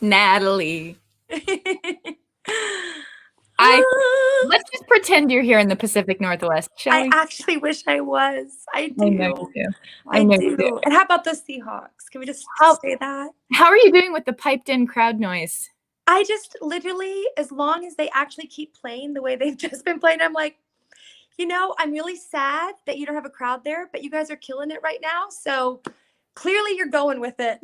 Natalie. I Let's just pretend you're here in the Pacific Northwest, shall I we? actually wish I was. I I know you do. do. I I know you do. do. And how about those Seahawks? Can we just How say that? how are you doing with the piped in crowd noise? I just literally, as long as they actually keep playing the way they've just been playing, I'm like, I'm really sad that you don't have a crowd there, but you guys are killing it right now. So clearly you're going with it.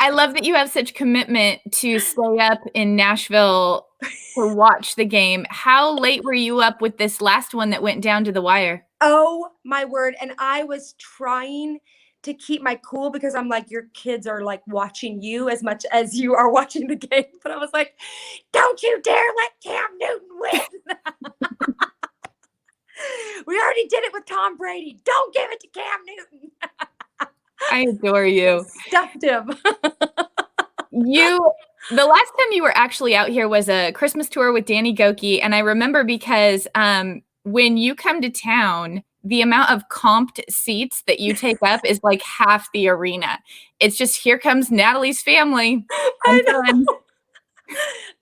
I love that you have such commitment to stay up in Nashville to watch the game. How late were you up with this last one that went down to the wire? Oh my word. And I was trying to keep my cool because I'm like, your kids are like watching you as much as you are watching the game. But I was like, don't you dare let Cam Newton win. We already did it with Tom Brady. Don't give it to Cam Newton. I adore you. Stuffed him. The last time you were actually out here was a Christmas tour with Danny Goki, and I remember because when you come to town, the amount of comped seats that you take up is like half the arena. It's just here comes Natalie's family. I know. Fun.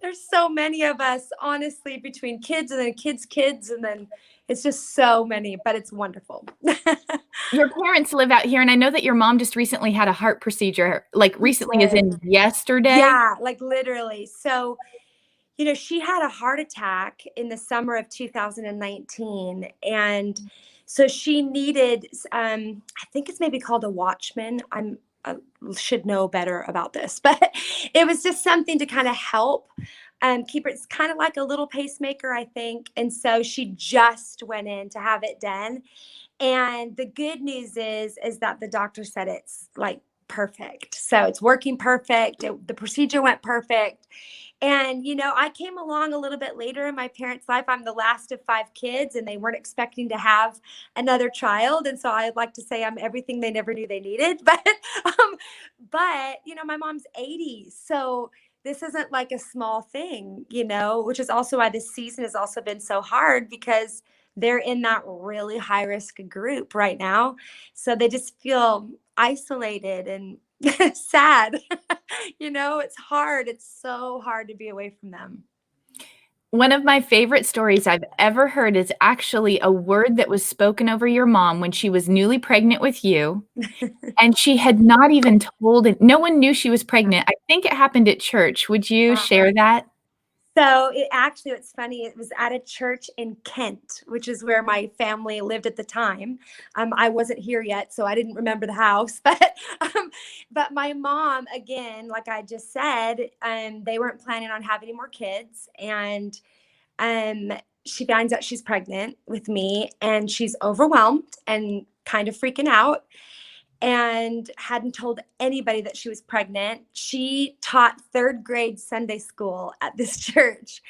There's so many of us, honestly, between kids and then kids, and then it's just so many, but it's wonderful. Your parents live out here, and I know that your mom just recently had a heart procedure, like recently as in yesterday. Yeah, like literally. So, she had a heart attack in the summer of 2019. And so she needed, I think it's maybe called a Watchman. I should know better about this, but it was just something to kind of help keep it. It's kind of like a little pacemaker, I think. And so she just went in to have it done. And the good news is that the doctor said it's like perfect. So it's working perfect. The procedure went perfect. And, I came along a little bit later in my parents' life. I'm the last of 5 kids, and they weren't expecting to have another child. And so I'd like to say I'm everything they never knew they needed. But my mom's 80. So this isn't like a small thing, which is also why this season has also been so hard because they're in that really high risk group right now. So they just feel isolated and sad. It's hard. It's so hard to be away from them. One of my favorite stories I've ever heard is actually a word that was spoken over your mom when she was newly pregnant with you, and she had not even told it. No one knew she was pregnant. I think it happened at church. Would you share that? So it's funny. It was at a church in Kent, which is where my family lived at the time. I wasn't here yet, so I didn't remember the house. But my mom, again, like I just said, they weren't planning on having any more kids, and she finds out she's pregnant with me, and she's overwhelmed and kind of freaking out and hadn't told anybody that she was pregnant. She taught third grade Sunday school at this church,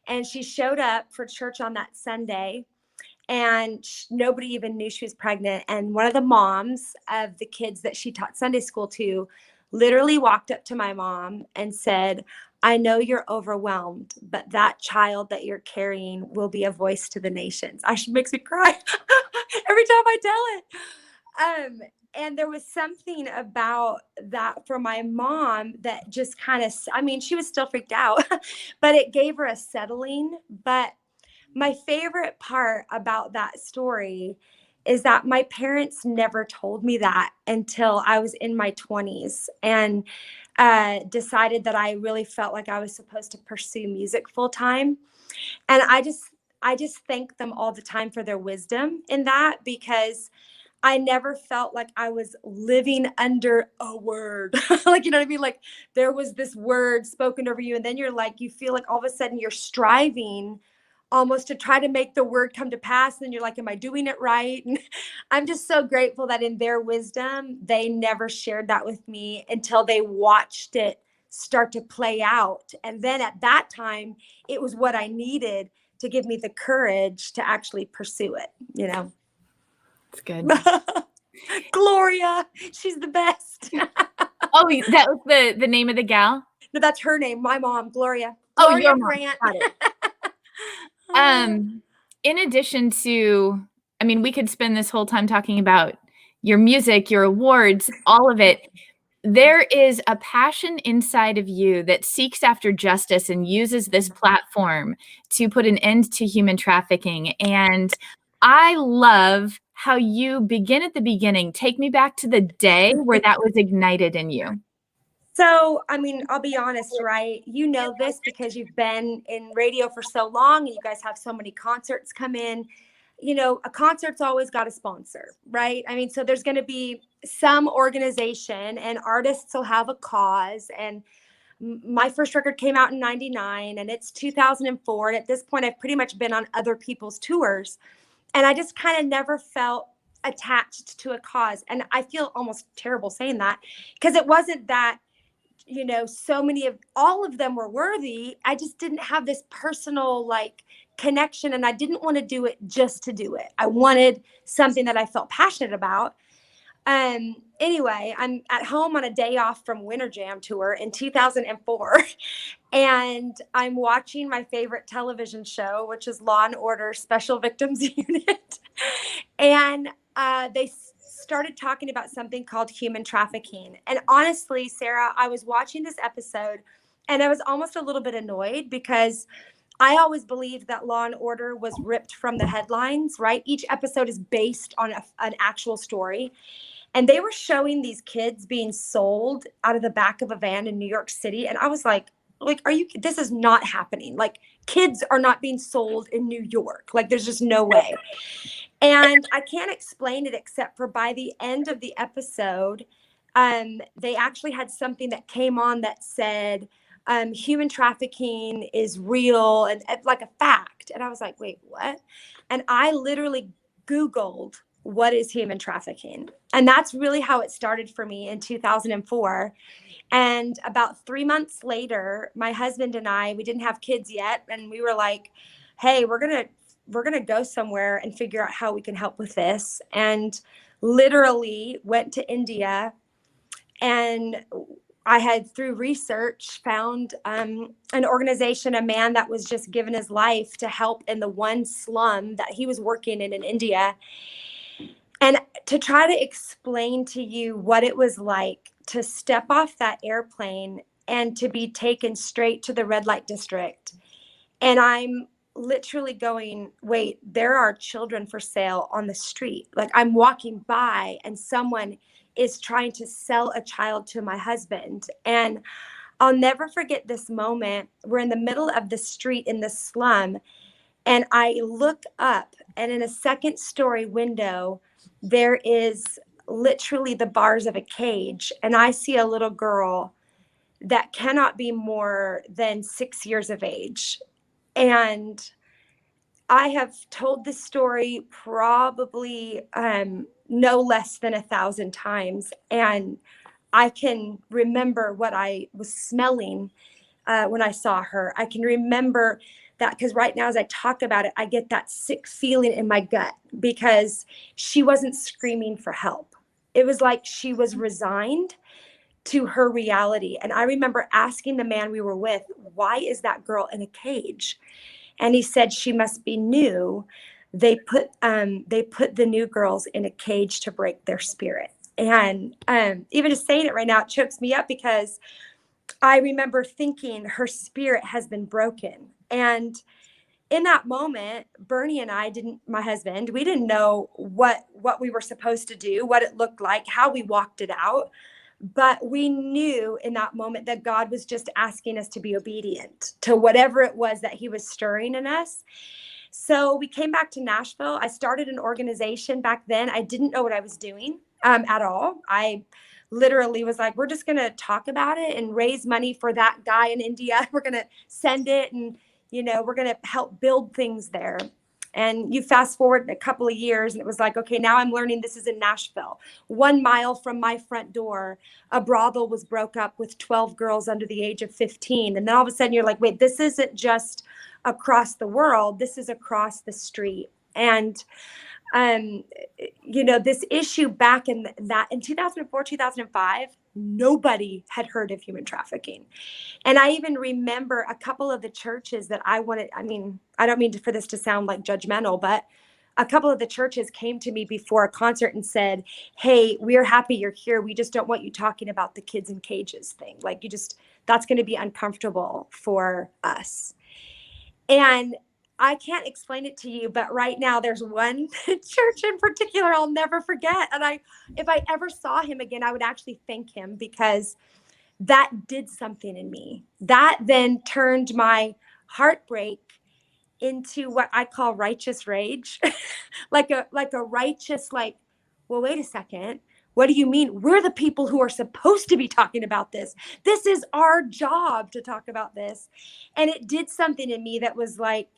and she showed up for church on that Sunday, and nobody even knew she was pregnant. And one of the moms of the kids that she taught Sunday school to literally walked up to my mom and said, I know you're overwhelmed, but that child that you're carrying will be a voice to the nations. She makes me cry every time I tell it. And there was something about that for my mom that just kind of, she was still freaked out, but it gave her a settling. But my favorite part about that story is that my parents never told me that until I was in my 20s and decided that I really felt like I was supposed to pursue music full time. And I just thank them all the time for their wisdom in that, because I never felt like I was living under a word. Like, you know what I mean? Like there was this word spoken over you, and then you feel like all of a sudden you're striving almost to try to make the word come to pass. And then you're like, am I doing it right? And I'm just so grateful that in their wisdom, they never shared that with me until they watched it start to play out. And then at that time, it was what I needed to give me the courage to actually pursue it. It's good. Gloria, she's the best. Oh, that was the name of the gal? No, that's her name. My mom, Gloria. Oh, Gloria your mom. Grant. Got it. In addition to, we could spend this whole time talking about your music, your awards, all of it. There is a passion inside of you that seeks after justice and uses this platform to put an end to human trafficking. And I love how you begin at the beginning. Take me back to the day where that was ignited in you. So, I mean, I'll be honest, right? You know this because you've been in radio for so long and you guys have so many concerts come in. You know, a concert's always got a sponsor, right? I mean, so there's going to be some organization and artists will have a cause. And my first record came out in 99 and it's 2004. And at this point, I've pretty much been on other people's tours. And I just kind of never felt attached to a cause. And I feel almost terrible saying that because it wasn't that, you know, so many of all of them were worthy. I just didn't have this personal like connection and I didn't want to do it just to do it. I wanted something that I felt passionate about. Anyway, I'm at home on a day off from Winter Jam tour in 2004 and I'm watching my favorite television show, which is Law and Order Special Victims Unit. And they started talking about something called human trafficking. And honestly, Sarah, I was watching this episode and I was almost a little bit annoyed because I always believed that Law and Order was ripped from the headlines, right? Each episode is based on an actual story. And they were showing these kids being sold out of the back of a van in New York City. And I was like, are you, this is not happening. Like kids are not being sold in New York. Like there's just no way. And I can't explain it except for by the end of the episode, they actually had something that came on that said, human trafficking is real and like a fact. And I was like, wait, what? And I literally Googled what is human trafficking. And that's really how it started for me in 2004. And about 3 months later, my husband and I, we didn't have kids yet. And we were like, hey, we're going to go somewhere and figure out how we can help with this. And literally went to India. And I had, through research, found an organization, a man that was just given his life to help in the one slum that he was working in India. And to try to explain to you what it was like to step off that airplane and to be taken straight to the red light district. And I'm literally going, wait, there are children for sale on the street. Like I'm walking by and someone is trying to sell a child to my husband. And I'll never forget this moment. We're in the middle of the street in the slum. And I look up and in a second story window, there is literally the bars of a cage. And I see a little girl that cannot be more than 6 years of age. And I have told this story probably no less than 1,000 times. And I can remember what I was smelling when I saw her. I can remember that because right now, as I talk about it, I get that sick feeling in my gut because she wasn't screaming for help. It was like she was resigned to her reality. And I remember asking the man we were with, why is that girl in a cage? And he said she must be new. They put the new girls in a cage to break their spirit. And even just saying it right now, it chokes me up because I remember thinking her spirit has been broken. And in that moment, Bernie and I didn't, my husband, we didn't know what we were supposed to do, what it looked like, how we walked it out. But we knew in that moment that God was just asking us to be obedient to whatever it was that he was stirring in us. So we came back to Nashville. I started an organization back then. I didn't know what I was doing at all. I literally was like, we're just going to talk about it and raise money for that guy in India. We're going to send it and, you know, we're going to help build things there. And you fast forward a couple of years and it was like, okay, now I'm learning this is in Nashville. 1 mile from my front door, a brothel was broke up with 12 girls under the age of 15. And then all of a sudden you're like, wait, this isn't just across the world. This is across the street. And, you know, this issue back in 2004, 2005, nobody had heard of human trafficking. And I even remember a couple of the churches that I wanted, I mean, I don't mean for this to sound like judgmental, but a couple of the churches came to me before a concert and said, hey, we're happy you're here. We just don't want you talking about the kids in cages thing. Like, that's going to be uncomfortable for us. And I can't explain it to you, but right now there's one church in particular I'll never forget. And if I ever saw him again, I would actually thank him, because that did something in me. That then turned my heartbreak into what I call righteous rage. like a righteous, like, well, wait a second. What do you mean? We're the people who are supposed to be talking about this. This is our job to talk about this. And it did something in me that was like,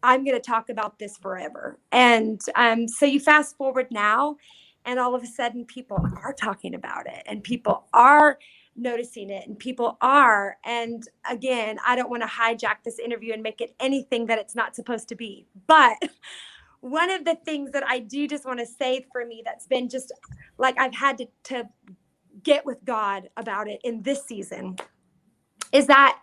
I'm going to talk about this forever. And so you fast forward now, and all of a sudden people are talking about it, and people are noticing it, and people are. And again, I don't want to hijack this interview and make it anything that it's not supposed to be. But one of the things that I do just want to say for me, that's been just like, I've had to get with God about it in this season, is that,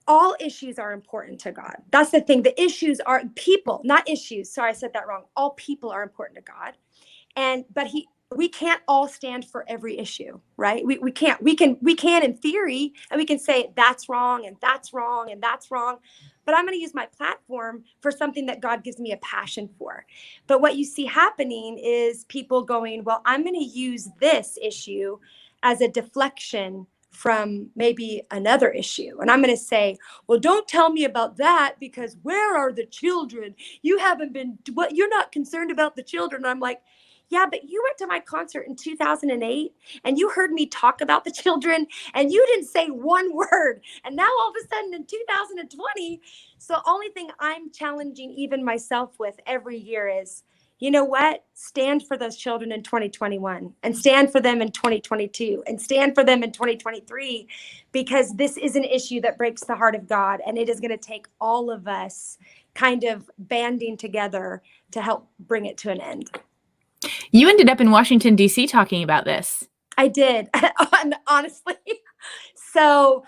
all issues are important to God. That's the thing. The issues are people, not issues. Sorry, I said that wrong. All people are important to God. But we can't all stand for every issue, right? We can't. We can in theory, and we can say that's wrong and that's wrong and that's wrong. But I'm going to use my platform for something that God gives me a passion for. But what you see happening is people going, well, I'm going to use this issue as a deflection from maybe another issue. And I'm going to say, well, don't tell me about that, because where are the children? You're not concerned about the children. And I'm like, yeah, but you went to my concert in 2008 and you heard me talk about the children and you didn't say one word. And now all of a sudden in 2020, so only thing I'm challenging even myself with every year is, you know what? Stand for those children in 2021, and stand for them in 2022, and stand for them in 2023, because this is an issue that breaks the heart of God. And it is going to take all of us kind of banding together to help bring it to an end. You ended up in Washington, D.C. talking about this. I did, honestly. So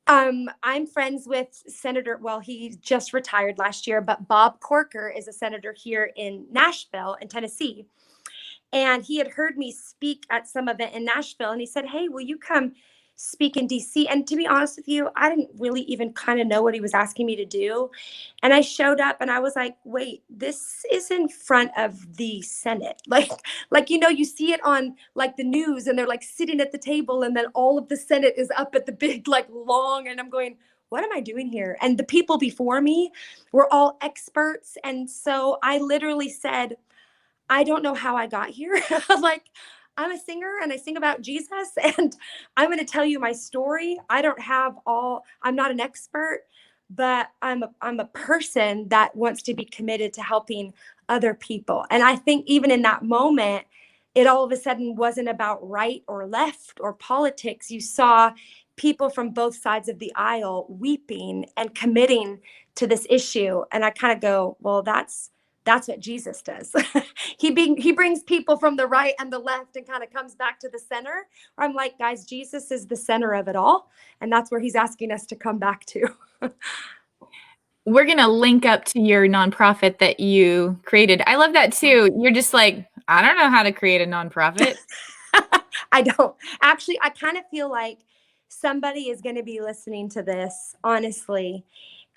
I'm friends with Senator, well, he just retired last year, but Bob Corker is a senator here in Nashville in Tennessee. And he had heard me speak at some event in Nashville, and he said, hey, will you come speak in DC? And to be honest with you, I didn't really even kind of know what he was asking me to do. And I showed up and I was like, wait, this is in front of the Senate. Like, you see it on like the news, and they're like sitting at the table, and then all of the Senate is up at the big, like long, and I'm going, what am I doing here? And the people before me were all experts. And so I literally said, I don't know how I got here. Like, I'm a singer and I sing about Jesus, and I'm going to tell you my story. I'm not an expert, but I'm a person that wants to be committed to helping other people. And I think even in that moment, it all of a sudden wasn't about right or left or politics. You saw people from both sides of the aisle weeping and committing to this issue. And I kind of go, well, that's what Jesus does. He brings people from the right and the left and kind of comes back to the center. I'm like, guys, Jesus is the center of it all. And that's where he's asking us to come back to. We're going to link up to your nonprofit that you created. I love that too. You're just like, I don't know how to create a nonprofit. I don't. Actually, I kind of feel like somebody is going to be listening to this, honestly,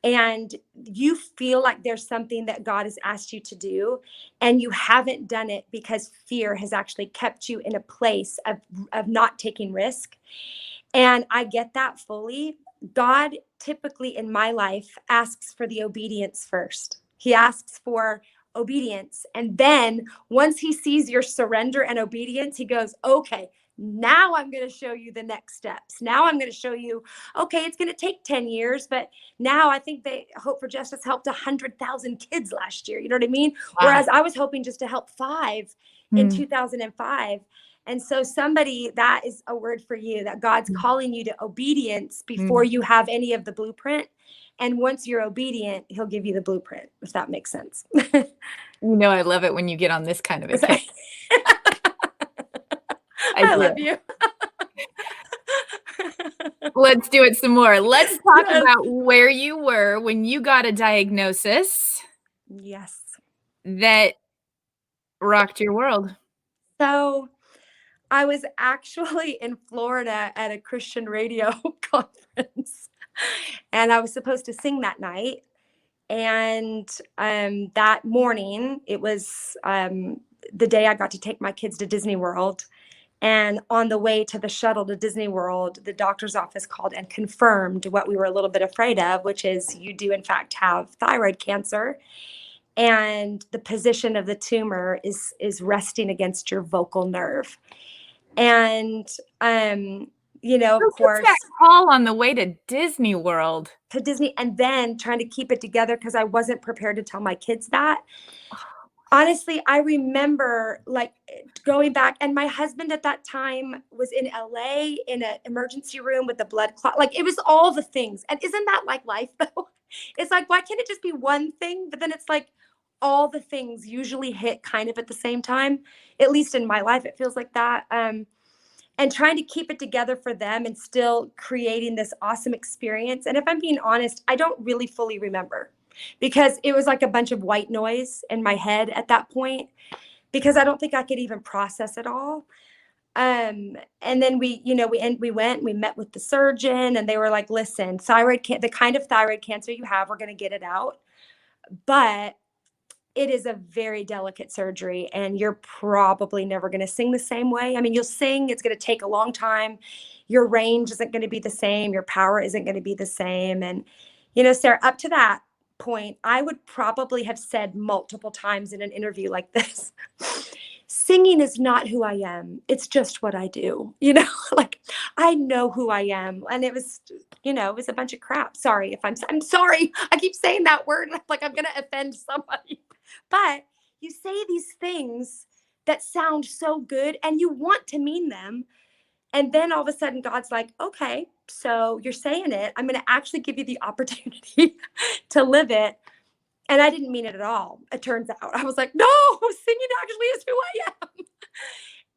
and you feel like there's something that God has asked you to do, and you haven't done it because fear has actually kept you in a place of not taking risk. And I get that fully. God typically in my life asks for the obedience first. He asks for obedience. And then once he sees your surrender and obedience, he goes, okay, now I'm going to show you the next steps. Now I'm going to show you, okay, it's going to take 10 years, but now I think Hope for Justice helped 100,000 kids last year. You know what I mean? Wow. Whereas I was hoping just to help 5 in 2005. And so that is a word for you, that God's calling you to obedience before you have any of the blueprint. And once you're obedient, he'll give you the blueprint, if that makes sense. I love it when you get on this kind of a kick. I love you. Let's do it some more. Let's talk about where you were when you got a diagnosis. Yes. that rocked your world? So I was actually in Florida at a Christian radio conference, and I was supposed to sing that night. And that morning, it was the day I got to take my kids to Disney World. And on the way to the shuttle to Disney World, the doctor's office called and confirmed what we were a little bit afraid of, which is you do, in fact, have thyroid cancer. And the position of the tumor is resting against your vocal nerve. And, of Who gets that course, call on the way to Disney World? to Disney, and then trying to keep it together because I wasn't prepared to tell my kids that. Honestly, I remember like going back, and my husband at that time was in LA in an emergency room with a blood clot. Like it was all the things. And isn't that like life though? It's like, why can't it just be one thing? But then it's like all the things usually hit kind of at the same time. At least in my life, it feels like that. And trying to keep it together for them and still creating this awesome experience. And if I'm being honest, I don't really fully remember because it was like a bunch of white noise in my head at that point because I don't think I could even process it all. And then we went, we met with the surgeon, and they were like, "Listen, the kind of thyroid cancer you have, we're going to get it out, but it is a very delicate surgery and you're probably never going to sing the same way. I mean, you'll sing, it's going to take a long time. Your range isn't going to be the same. Your power isn't going to be the same." And, Sarah, up to that point, I would probably have said multiple times in an interview like this, singing is not who I am. It's just what I do, like I know who I am. And it was a bunch of crap. Sorry if I'm sorry. I keep saying that word like I'm going to offend somebody. But you say these things that sound so good and you want to mean them. And then all of a sudden, God's like, okay, so you're saying it. I'm going to actually give you the opportunity to live it. And I didn't mean it at all. It turns out I was like, no, singing actually is who I am.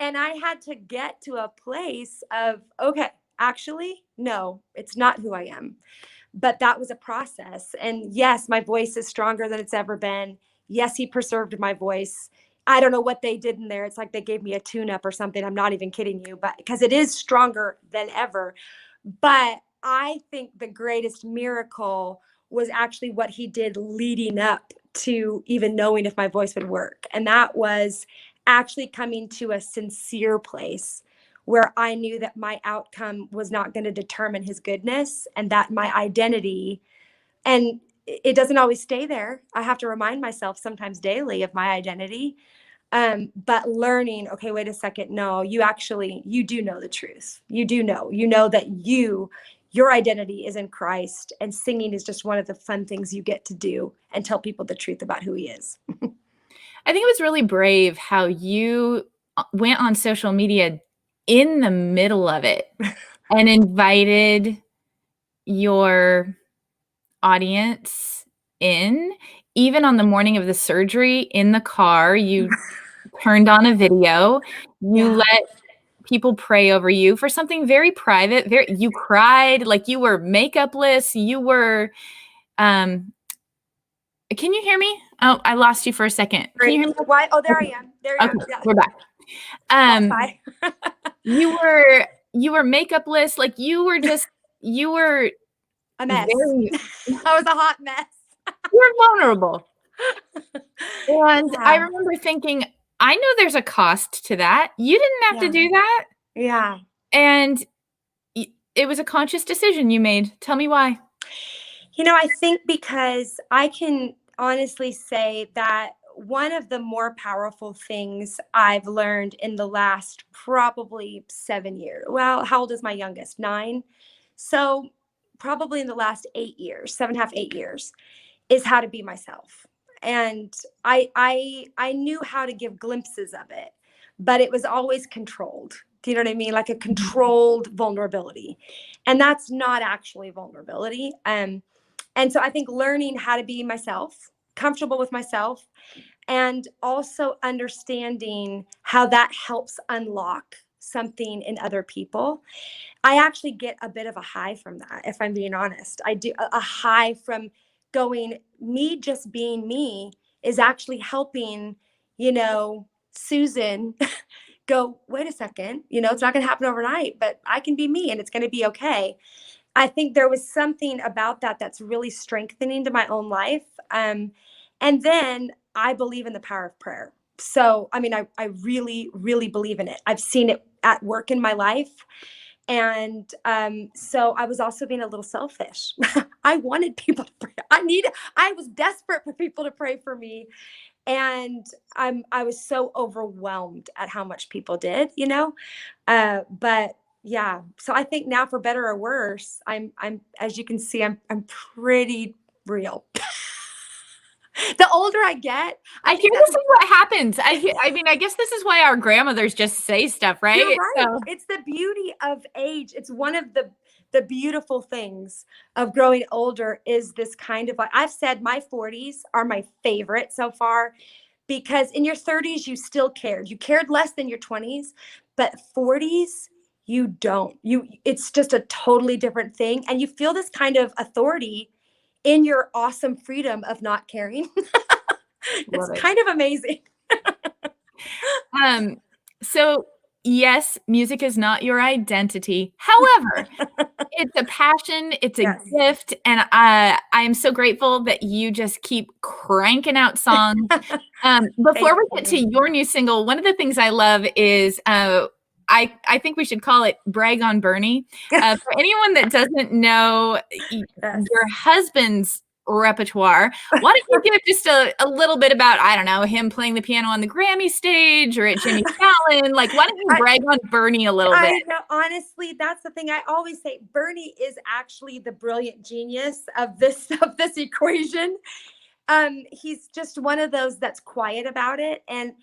And I had to get to a place of, okay, actually, no, it's not who I am. But that was a process. And yes, my voice is stronger than it's ever been. Yes, he preserved my voice. I don't know what they did in there. It's like they gave me a tune up or something. I'm not even kidding you, but because it is stronger than ever. But I think the greatest miracle was actually what he did leading up to even knowing if my voice would work. And that was actually coming to a sincere place where I knew that my outcome was not going to determine his goodness and that my identity, and it doesn't always stay there. I have to remind myself sometimes daily of my identity. But learning, okay, wait a second. No, you do know the truth. You know that your identity is in Christ, and singing is just one of the fun things you get to do and tell people the truth about who he is. I think it was really brave how you went on social media in the middle of it and invited your audience in. Even on the morning of the surgery in the car, you turned on a video. You Yeah. let people pray over you for something very private. You cried, like you were makeupless. You were can you hear me? Oh, I lost you for a second. Can you Great. hear me? Why? Oh, there I am. There I Okay, am. Yeah. we're back. Um, Wi-Fi. you were makeupless, like you were A mess. very I was a hot mess. you were vulnerable. And I Yeah. remember thinking, I know there's a cost to that. You didn't have to Yeah. do that. Yeah. And it was a conscious decision you made. Tell me why. I think because I can honestly say that one of the more powerful things I've learned in the last probably 7 years. Well, how old is my youngest? 9. So probably in the last 8 years, 7.5, 8 years, is how to be myself. And I knew how to give glimpses of it, but it was always controlled. Do you know what I mean? Like a controlled vulnerability. And that's not actually vulnerability. And so I think learning how to be myself, comfortable with myself, and also understanding how that helps unlock something in other people. I actually get a bit of a high from that, if I'm being honest. I do a high from going, me just being me is actually helping, Susan go, wait a second, it's not going to happen overnight, but I can be me and it's going to be okay. I think there was something about that that's really strengthening to my own life. And then I believe in the power of prayer. So, I mean, I really, really believe in it. I've seen it at work in my life. And so I was also being a little selfish. I wanted people to pray. I was desperate for people to pray for me. And I was so overwhelmed at how much people did, but yeah. So I think now, for better or worse, I'm as you can see, I'm pretty real. The older I get, I I hear think this that's is what happens. I mean, I guess this is why our grandmothers just say stuff, You're right? right. So It's the beauty of age. It's one of the beautiful things of growing older is this kind of, like I've said, my 40s are my favorite so far, because in your 30s you still cared. You cared less than your 20s, but 40s you don't. It's just a totally different thing, and you feel this kind of authority in your awesome freedom of not caring. It's love it. kind of amazing. Um, so yes, music is not your identity. However, it's a passion, it's a Yes. gift, and I am so grateful that you just keep cranking out songs. Before Thank we get to you. your new single, one of the things I love is I think we should call it Brag on Bernie. For anyone that doesn't know Yes. your husband's repertoire, why don't you give just a little bit about, I don't know, him playing the piano on the Grammy stage or at Jimmy Fallon? Like, why don't you I, brag on Bernie a little bit? I know, honestly, that's the thing. I always say Bernie is actually the brilliant genius of this equation. He's just one of those that's quiet about it. And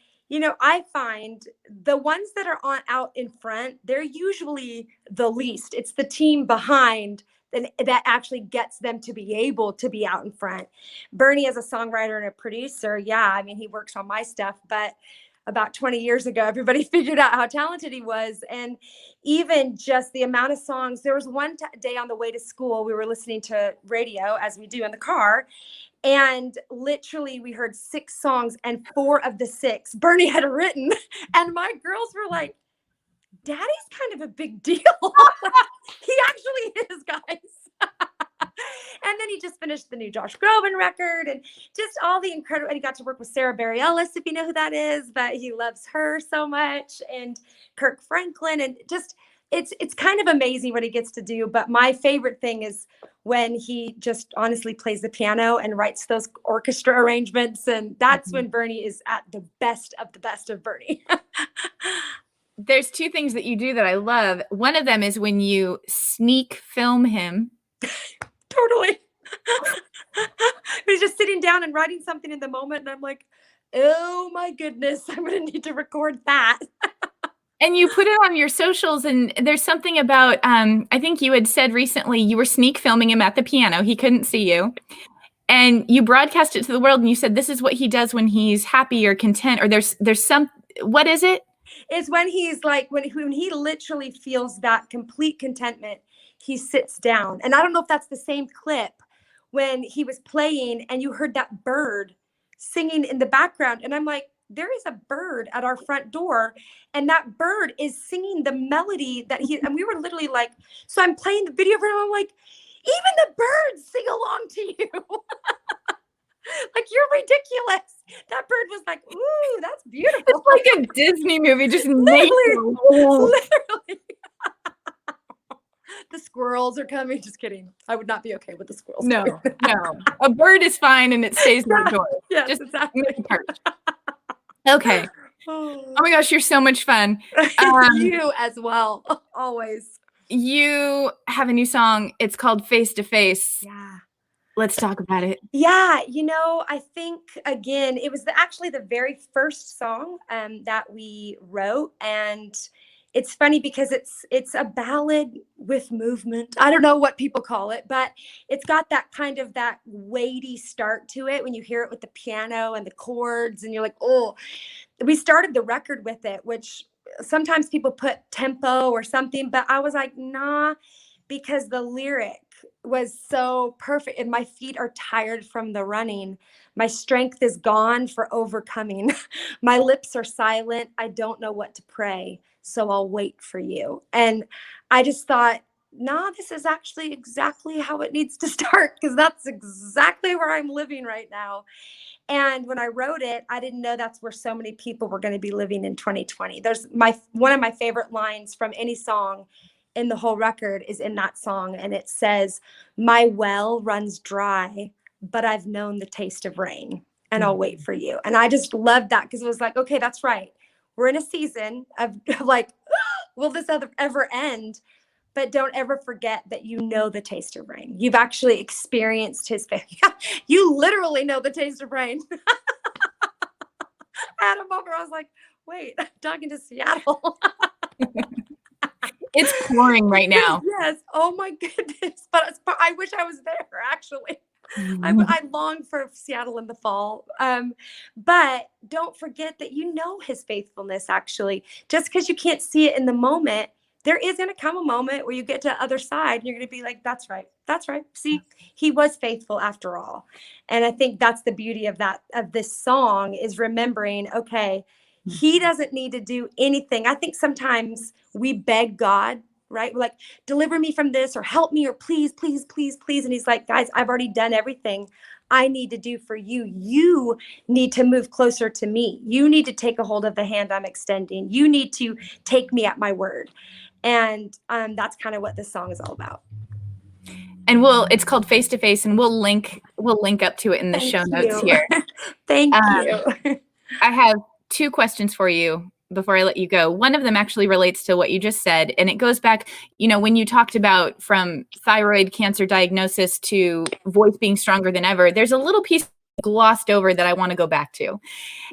I find the ones that are out in front, they're usually the least. It's the team behind that actually gets them to be able to be out in front. Bernie, as a songwriter and a producer, yeah, I mean, he works on my stuff, but about 20 years ago, everybody figured out how talented he was. And even just the amount of songs, there was one day on the way to school, we were listening to radio, as we do in the car, and literally we heard 6 songs, and 4 of the 6 Bernie had written. And my girls were like, Daddy's kind of a big deal. Like, he actually is, guys. And then he just finished the new Josh Groban record, and just all the incredible, and he got to work with Sarah Bareilles, if you know who that is, but he loves her so much, and Kirk Franklin, and just it's kind of amazing what he gets to do. But my favorite thing is when he just honestly plays the piano and writes those orchestra arrangements, and that's when Bernie is at the best of Bernie. There's 2 things that you do that I love. One of them is when you sneak film him. Totally. He's just sitting down and writing something in the moment, and I'm like, oh my goodness, I'm gonna need to record that. And you put it on your socials, and there's something about, I think you had said recently you were sneak filming him at the piano. He couldn't see you. And you broadcast it to the world, and you said this is what he does when he's happy or content, or there's some, what is it? Is when he's like, when he literally feels that complete contentment, he sits down. And I don't know if that's the same clip when he was playing and you heard that bird singing in the background. And I'm like, there is a bird at our front door, and that bird is singing the melody that and we were literally like, so I'm playing the video for him. I'm like, even the birds sing along to you. Like, you're ridiculous. That bird was like, ooh, that's beautiful. It's like a Disney movie, just literally, nature. literally. The squirrels are coming. Just kidding. I would not be okay with the squirrels. No, no. A bird is fine and it stays outdoors. Yes, Just exactly. make a perch. Okay. Oh my gosh, you're so much fun. You as well, always. You have a new song. It's called Face to Face. Yeah. Let's talk about it. Yeah, I think, again, it was actually the very first song that we wrote, and it's funny because it's a ballad with movement. I don't know what people call it, but it's got that kind of that weighty start to it when you hear it with the piano and the chords, and you're like, oh. We started the record with it, which sometimes people put tempo or something, but I was like, nah. because the lyric was so perfect. And my feet are tired from the running. My strength is gone for overcoming. My lips are silent. I don't know what to pray, so I'll wait for you. And I just thought, nah, this is actually exactly how it needs to start, because that's exactly where I'm living right now. And when I wrote it, I didn't know that's where so many people were going to be living in 2020. There's one of my favorite lines from any song in the whole record is in that song. And it says, "My well runs dry, but I've known the taste of rain, and I'll wait for you." And I just loved that, because it was like, okay, that's right. We're in a season of like, will this ever end? But don't ever forget that you know the taste of rain. You've actually experienced his face. You literally know the taste of rain. I had a moment where I was like, wait, I'm talking to Seattle. It's pouring right now. Yes. Oh my goodness. But I wish I was there, actually. I long for Seattle in the fall. But don't forget that you know his faithfulness, actually. Just because you can't see it in the moment, there is going to come a moment where you get to the other side and you're going to be like, that's right. That's right. See, he was faithful after all. And I think that's the beauty of this song, is remembering, okay, he doesn't need to do anything. I think sometimes we beg God, right? We're like, deliver me from this, or help me, or please, please, please, please. And he's like, guys, I've already done everything I need to do for you. You need to move closer to me. You need to take a hold of the hand I'm extending. You need to take me at my word. And that's kind of what this song is all about. And it's called Face to Face, and we'll link up to it in the show notes here. Thank you. I have 2 questions for you before I let you go. One of them actually relates to what you just said, and it goes back, when you talked about from thyroid cancer diagnosis to voice being stronger than ever, there's a little piece glossed over that I want to go back to.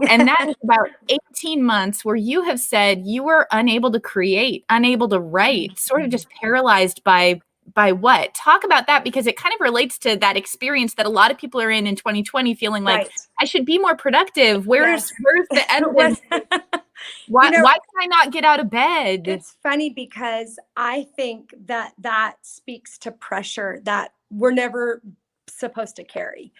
And that is about 18 months where you have said you were unable to create, unable to write, sort of just paralyzed by what? Talk about that, because it kind of relates to that experience that a lot of people are in 2020, feeling like, right. I should be more productive. Where's the evidence? Why can I not get out of bed? It's funny, because I think that speaks to pressure that we're never supposed to carry.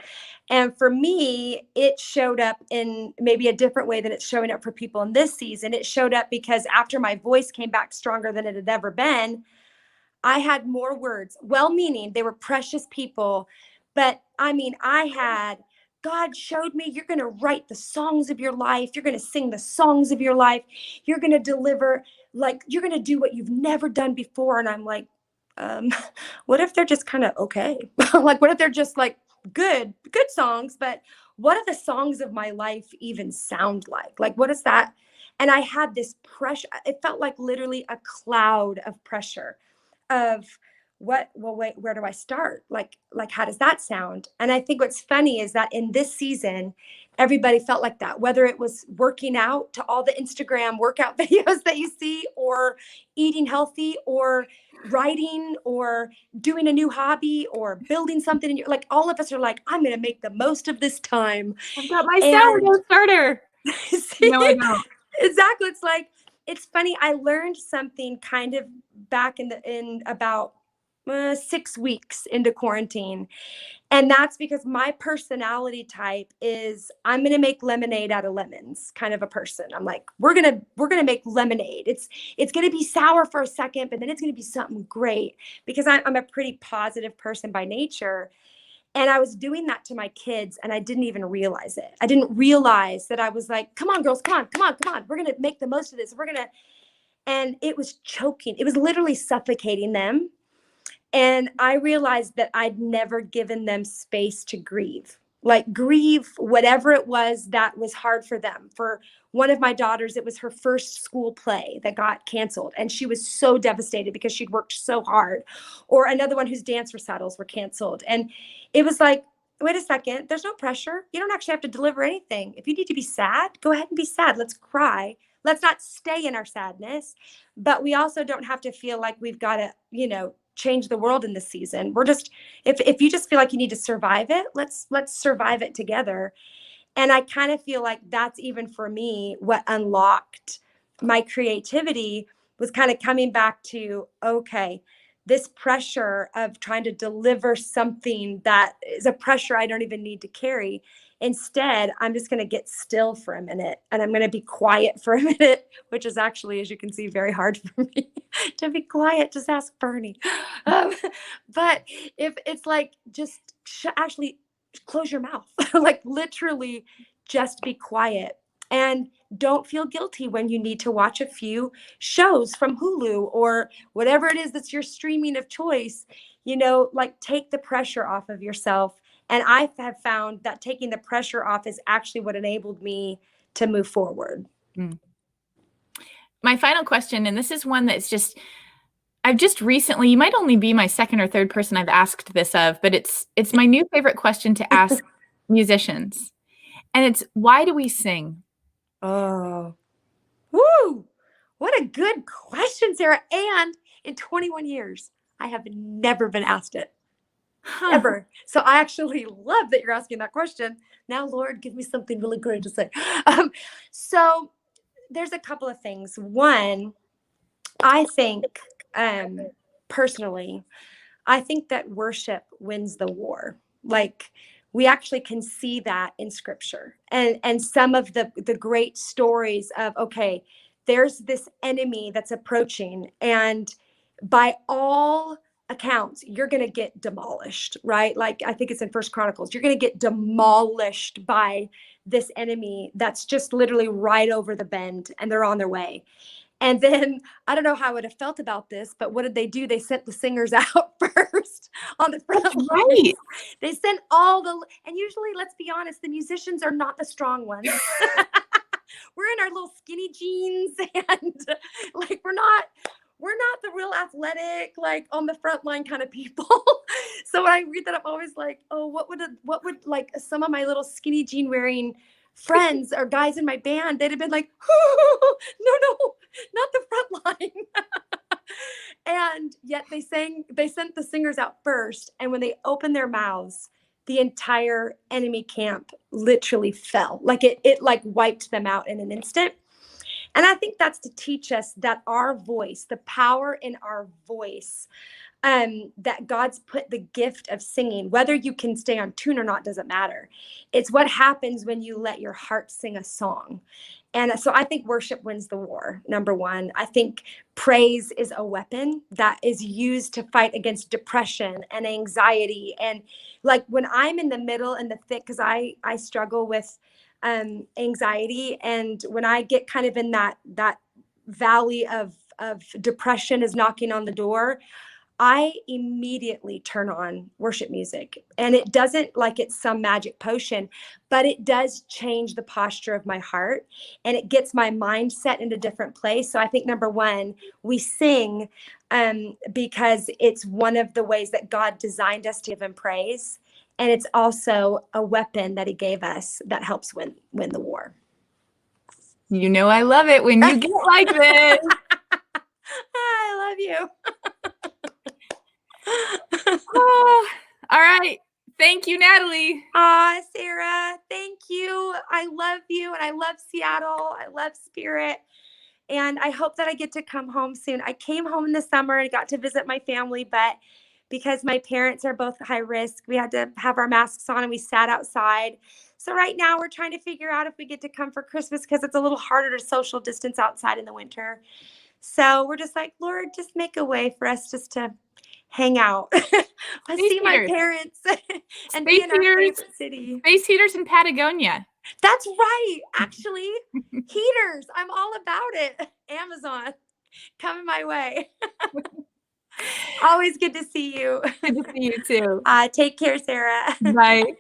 And for me, it showed up in maybe a different way than it's showing up for people in this season. It showed up because after my voice came back stronger than it had ever been, I had more words, well-meaning. They were precious people. But I mean, God showed me, you're going to write the songs of your life. You're going to sing the songs of your life. You're going to deliver, like, you're going to do what you've never done before. And I'm like, what if they're just kind of okay? Like, what if they're just like good songs? But what do the songs of my life even sound like? Like, what is that? And I had this pressure. It felt like literally a cloud of pressure of wait, where do I start? Like, how does that sound? And I think what's funny is that in this season, everybody felt like that, whether it was working out to all the Instagram workout videos that you see, or eating healthy, or writing, or doing a new hobby, or building something. Like, all of us are like, I'm going to make the most of this time. I've got my sourdough starter. No, I don't. Exactly. It's like, it's funny. I learned something kind of back in about 6 weeks into quarantine. And that's because my personality type is, I'm going to make lemonade out of lemons kind of a person. I'm like, we're going to make lemonade. It's going to be sour for a second, but then it's going to be something great, because I'm a pretty positive person by nature. And I was doing that to my kids, and I didn't even realize it. I didn't realize that I was like, come on, girls, come on, come on, come on. We're going to make the most of this. And it was choking. It was literally suffocating them. And I realized that I'd never given them space to grieve, like grieve whatever it was that was hard for them. For one of my daughters, it was her first school play that got canceled, and she was so devastated because she'd worked so hard. Or another one whose dance recitals were canceled. And it was like, wait a second, there's no pressure. You don't actually have to deliver anything. If you need to be sad, go ahead and be sad. Let's cry. Let's not stay in our sadness. But we also don't have to feel like we've got to, change the world in this season. We're just, if you just feel like you need to survive it, let's survive it together. And I kind of feel like that's, even for me, what unlocked my creativity was kind of coming back to, okay, this pressure of trying to deliver something that is a pressure I don't even need to carry. Instead, I'm just going to get still for a minute and I'm going to be quiet for a minute, which is actually, as you can see, very hard for me to be quiet. Just ask Bernie. But if it's like, just actually close your mouth, like literally just be quiet. And don't feel guilty when you need to watch a few shows from Hulu or whatever it is that's your streaming of choice. Like take the pressure off of yourself. And I have found that taking the pressure off is actually what enabled me to move forward. My final question, and this is one that's I've just recently, you might only be my second or third person I've asked this of, but it's my new favorite question to ask musicians. And it's, why do we sing? Oh, woo! What a good question, Sarah. And in 21 years, I have never been asked it. Ever. So I actually love that you're asking that question. Now, Lord, give me something really great to say. So there's a couple of things. One, I think personally, I think that worship wins the war. Like we actually can see that in scripture and some of the great stories of, okay, there's this enemy that's approaching, and by all accounts, you're going to get demolished, right? Like I think it's in First Chronicles, you're going to get demolished by this enemy that's just literally right over the bend and they're on their way. And then I don't know how I would have felt about this, but what did they do? They sent the singers out first on the front lines. Right. They sent and usually, let's be honest, the musicians are not the strong ones. We're in our little skinny jeans and like we're not the real athletic, like on the front line kind of people. So when I read that, I'm always like, oh, what would like some of my little skinny jean wearing friends or guys in my band, they'd have been like, oh, no, not the front line. And yet they sent the singers out first. And when they opened their mouths, the entire enemy camp literally fell. Like it like wiped them out in an instant. And I think that's to teach us that our voice, the power in our voice, that God's put the gift of singing, whether you can stay on tune or not, doesn't matter. It's what happens when you let your heart sing a song. And so I think worship wins the war, number one. I think praise is a weapon that is used to fight against depression and anxiety. And like when I'm in the middle and the thick, because I struggle with anxiety. And when I get kind of in that valley of depression is knocking on the door, I immediately turn on worship music. And it doesn't like it's some magic potion, but it does change the posture of my heart and it gets my mindset in a different place. So I think number one, we sing because it's one of the ways that God designed us to give him praise. And it's also a weapon that he gave us that helps win the war. You know, I love it when you get like this. I love you. Oh, all right. Thank you, Natalie. Sarah, thank you. I love you and I love Seattle. I love Spirit. And I hope that I get to come home soon. I came home in the summer and got to visit my family, but because my parents are both high risk, we had to have our masks on and we sat outside. So right now we're trying to figure out if we get to come for Christmas because it's a little harder to social distance outside in the winter. So we're just like, Lord, just make a way for us just to hang out. I see my parents and be in our favorite city. Space heaters in Patagonia. That's right. Actually, heaters. I'm all about it. Amazon, coming my way. Always good to see you. Good to see you too. Take care, Sarah. Bye.